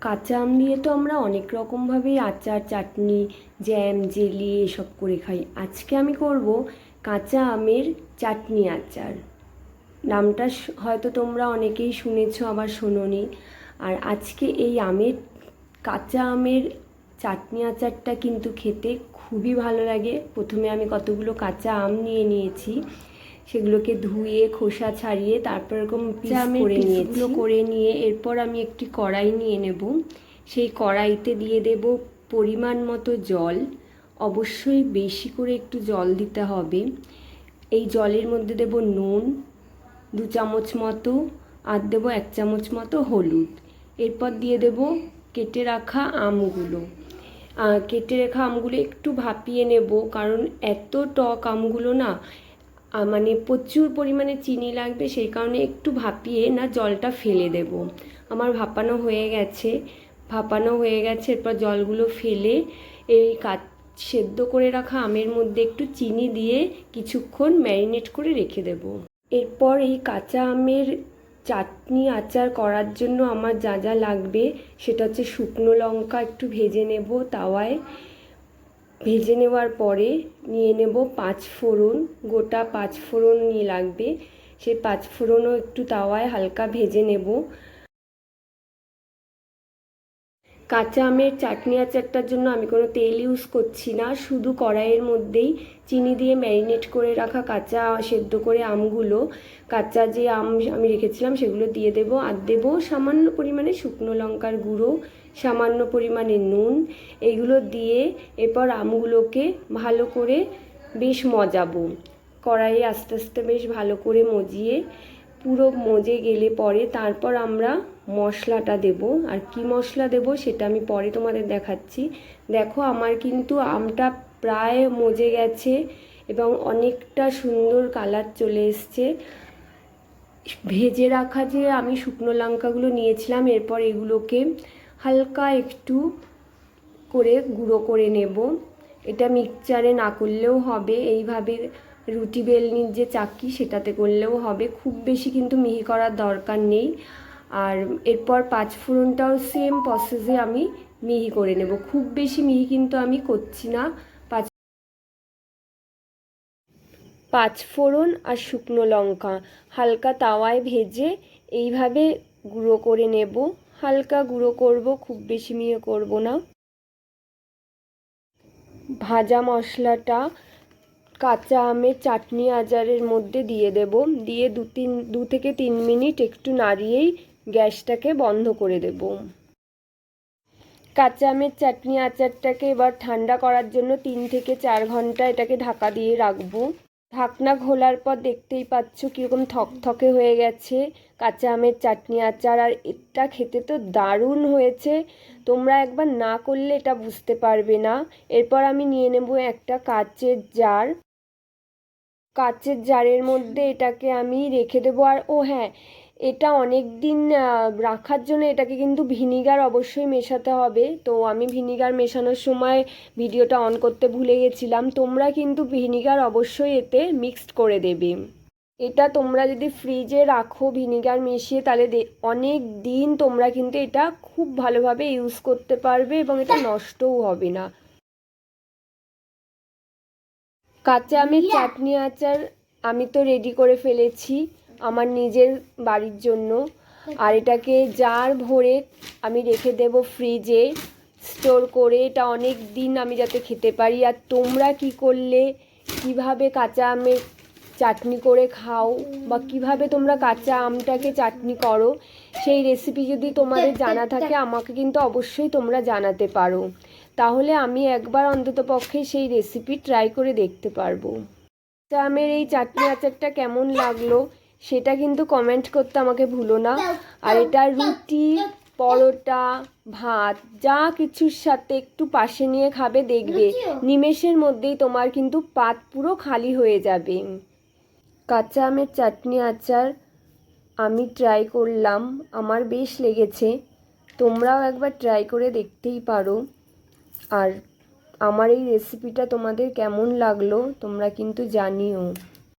কাঁচা আম দিয়ে তো আমরা অনেক রকমভাবেই আচার, চাটনি, জ্যাম, জেলি এসব করে খাই। আজকে আমি করব কাঁচা আমের চাটনি আচার। নামটা হয়তো তোমরা অনেকেই শুনেছো, আবার শোনোনি। আর আজকে এই কাঁচা আমের চাটনি আচারটা কিন্তু খেতে খুবই ভালো লাগে। প্রথমে আমি কতগুলো কাঁচা আম নিয়েছি, সেগুলোকে ধুয়ে খোসা ছাড়িয়ে তারপর এরকম পিসগুলো করে নিয়ে এরপর আমি একটি কড়াই নিয়ে নেব। সেই কড়াইতে দিয়ে দেব পরিমাণ মতো জল। অবশ্যই বেশি করে একটু জল দিতে হবে। এই জলের মধ্যে দেব নুন 2 চামচ মতো, আর দেবো 1 চামচ মতো হলুদ। এরপর দিয়ে দেব কেটে রাখা আমগুলো। একটু ভাপিয়ে নেব, কারণ এত টক আমগুলো না, মানে প্রচুর পরিমাণে চিনি লাগবে, সেই কারণে একটু ভাপিয়ে না জলটা ফেলে দেব। আমার ভাপানো হয়ে গেছে। এরপর জলগুলো ফেলে এই সেদ্ধ করে রাখা আমের মধ্যে একটু চিনি দিয়ে কিছুক্ষণ ম্যারিনেট করে রেখে দেব। এরপর এই কাঁচা আমের চাটনি আচার করার জন্য আমার যা যা লাগবে সেটা হচ্ছে শুকনো লঙ্কা একটু ভেজে নেব তাওয়ায়। ভেজে নেওয়ার পরে নিয়ে নেব 5 ফোড়ন, গোটা 5 ফোড়ন নিয়ে লাগবে। সেই 5 ফোড়নও একটু তাওয়ায় হালকা ভেজে নেব। কাঁচা আমের চাটনি আচারটার জন্য আমি কোনো তেল ইউজ করছি না, শুধু কড়াইয়ের মধ্যেই চিনি দিয়ে ম্যারিনেট করে রাখা কাঁচা সেদ্ধ করে আমগুলো, কাঁচা যে আম আমি রেখেছিলাম সেগুলো দিয়ে দেব। আর দেব সামান্য পরিমাণে শুকনো লঙ্কার গুঁড়ো, সামান্য পরিমাণে নুন। এগুলো দিয়ে এরপর আমগুলোকে ভালো করে বেশ মজাবো। কড়াইয়ে আস্তে আস্তে বেশ ভালো করে মজিয়ে পুরো মজে গেলে পরে তারপর আমরা মশলাটা দেব। আর কি মশলা দেব সেটা আমি পরে তোমাদের দেখাচ্ছি। দেখো আমার কিন্তু আমটা প্রায় মজে গেছে এবং অনেকটা সুন্দর কালার চলে এসছে। ভেজে রাখা যে আমি শুকনো লঙ্কাগুলো নিয়েছিলাম, এরপর এগুলোকে হালকা একটু করে গুঁড়ো করে নেব। এটা মিক্সচারে না করলেও হবে, এইভাবে রুটি বেলনির যে চাকি সেটাতে করলেও হবে, খুব বেশি কিন্তু মিহি করার দরকার নেই। আর এরপর 5 ফোড়নটাও সেম প্রসেসে আমি মিহি করে নেব, খুব বেশি মিহি কিন্তু আমি করছি না। 5 ফোড়ন আর শুকনো লঙ্কা হালকা তাওয়ায় ভেজে এইভাবে গুঁড়ো করে নেব। হালকা গুঁড়ো করব, খুব বেশি মিহি করব না। ভাজা মশলাটা কাঁচা আমের চাটনি আচারের মধ্যে দিয়ে দেব। দিয়ে 2 থেকে 3 মিনিট একটু নাড়িয়েই গ্যাসটাকে বন্ধ করে দেব। কাঁচা আমের চাটনি আচারটাকে এবার ঠান্ডা করার জন্য 3 থেকে 4 ঘন্টা এটাকে ঢাকা দিয়ে রাখবো। ঢাকনা খোলার পর দেখতেই পাচ্ছ কীরকম থকথকে হয়ে গেছে কাঁচা আমের চাটনি আচার। আর এটা খেতে তো দারুণ হয়েছে, তোমরা একবার না করলে এটা বুঝতে পারবে না। এরপর আমি নিয়ে নেব একটা কাচের জারের মধ্যে এটাকে আমি রেখে দেবো। আর হ্যাঁ, এটা অনেক দিন রাখার জন্য এটাকে কিন্তু ভিনিগার অবশ্যই মেশাতে হবে। তো আমি ভিনিগার মেশানোর সময় ভিডিওটা অন করতে ভুলে গেছিলাম। তোমরা কিন্তু ভিনিগার অবশ্যই এতে মিক্সড করে দেবে। এটা তোমরা যদি ফ্রিজে রাখো ভিনিগার মিশিয়ে, তাহলে অনেক দিন তোমরা কিন্তু এটা খুব ভালোভাবে ইউজ করতে পারবে এবং এটা নষ্টও হবে না। কাঁচা আমের চাটনি আচার আমি তো রেডি করে ফেলেছি আমার নিজের বাড়ির জন্য। আর এটাকে জার ভরে আমি রেখে দেব ফ্রিজে স্টোর করে, এটা অনেক দিন আমি যাতে খেতে পারি। আর তোমরা কি করলে, কিভাবে কাঁচা আমের চাটনি করে খাও, বা কিভাবে তোমরা কাঁচা আমটাকে চাটনি করো, সেই রেসিপি যদি তোমাদের জানা থাকে আমাকে কিন্তু অবশ্যই তোমরা জানাতে পারো। তাহলে আমি একবার অন্ততপক্ষে সেই রেসিপি ট্রাই করে দেখতে পারবো। কাঁচা আমের এই চাটনি আচারটা কেমন লাগলো সেটা কিন্তু কমেন্ট করতে আমাকে ভুলো না। আর এটা রুটি, পরোটা, ভাত যা কিছুর সাথে একটু পাশে নিয়ে খাবে, দেখবে নিমেষের মধ্যেই তোমার কিন্তু পাত পুরো খালি হয়ে যাবে। কাঁচা আমের চাটনি আচার আমি ট্রাই করলাম, আমার বেশ লেগেছে। তোমরাও একবার ট্রাই করে দেখতেই পারো। আর আমার এই রেসিপিটা তোমাদের কেমন লাগলো তোমরা কিন্তু জানিও।